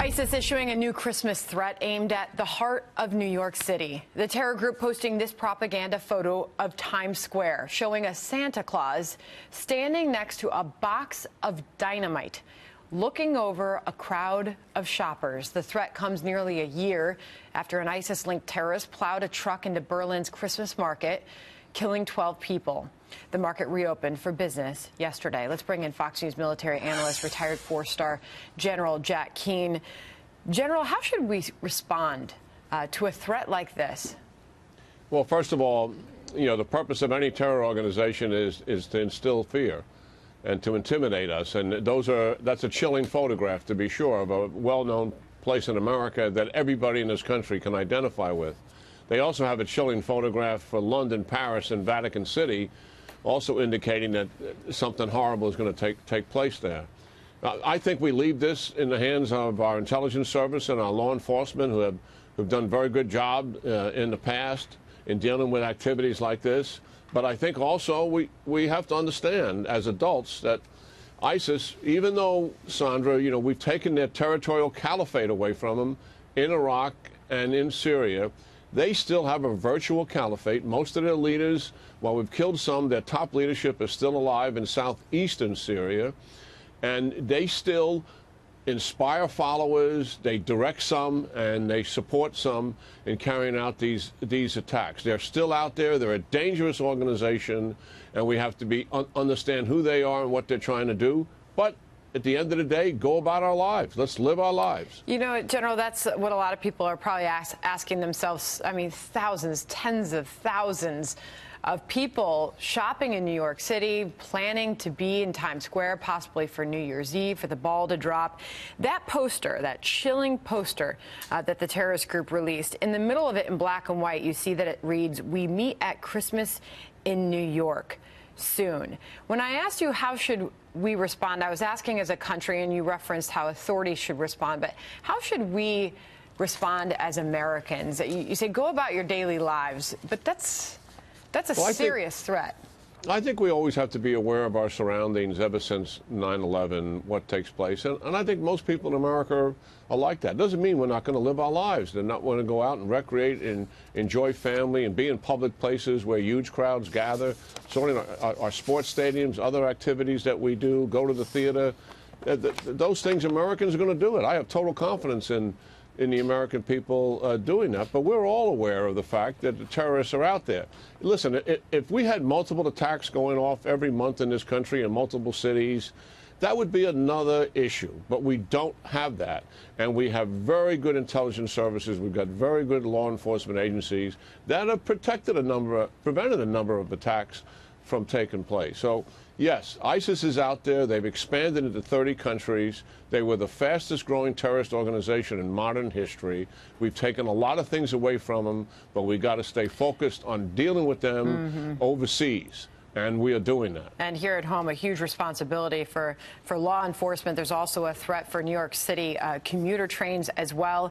ISIS issuing a new Christmas threat aimed at the heart of New York City. The terror group posting this propaganda photo of Times Square, showing a Santa Claus standing next to a box of dynamite, looking over a crowd of shoppers. The threat comes nearly a year after an ISIS-linked terrorist plowed a truck into Berlin's Christmas market, killing 12 people. The market reopened for business yesterday. Let's bring in Fox News military analyst, retired four-star General Jack Keane. General, how should we respond to a threat like this? Well, first of all, the purpose of any terror organization is to instill fear and to intimidate us. And that's a chilling photograph, to be sure, of a well-known place in America that everybody in this country can identify with. They also have a chilling photograph for London, Paris, and Vatican City, also indicating that something horrible is going to take place there. I think we leave this in the hands of our intelligence service and our law enforcement, who've done a very good job in the past in dealing with activities like this. But I think also we have to understand as adults that ISIS, even though, Sandra, we've taken their territorial caliphate away from them in Iraq and in Syria, they still have a virtual caliphate. Most of their leaders, while we've killed some, their top leadership is still alive in southeastern Syria. And they still inspire followers, they direct some, and they support some in carrying out these attacks. They're still out there. They're a dangerous organization, and we have to understand who they are and what they're trying to do. But at the end of the day, go about our lives. Let's live our lives. General, that's what a lot of people are probably asking themselves. I mean, thousands, tens of thousands of people shopping in New York City, planning to be in Times Square, possibly for New Year's Eve, for the ball to drop. That poster, that chilling poster that the terrorist group released, in the middle of it in black and white, you see that it reads, "We meet at Christmas in New York soon." When I asked you how should we respond, I was asking as a country, and you referenced how authorities should respond, but how should we respond as Americans? You say go about your daily lives, but that's a serious threat. I think we always have to be aware of our surroundings ever since 9/11, what takes place. And I think most people in America are like that. It doesn't mean we're not going to live our lives. They're not going to go out and recreate and enjoy family and be in public places where huge crowds gather. Certainly our sports stadiums, other activities that we do, go to the theater. Those things, Americans are going to do it. I have total confidence in the American people doing that. But we're all aware of the fact that the terrorists are out there. Listen, if we had multiple attacks going off every month in this country in multiple cities, that would be another issue. But we don't have that. And we have very good intelligence services. We've got very good law enforcement agencies that have prevented a number of attacks from taking place. So, yes, ISIS is out there. They've expanded into 30 countries. They were the fastest growing terrorist organization in modern history. We've taken a lot of things away from them, but we got to stay focused on dealing with them overseas. And we are doing that. And here at home, a huge responsibility for law enforcement. There's also a threat for New York City commuter trains as well.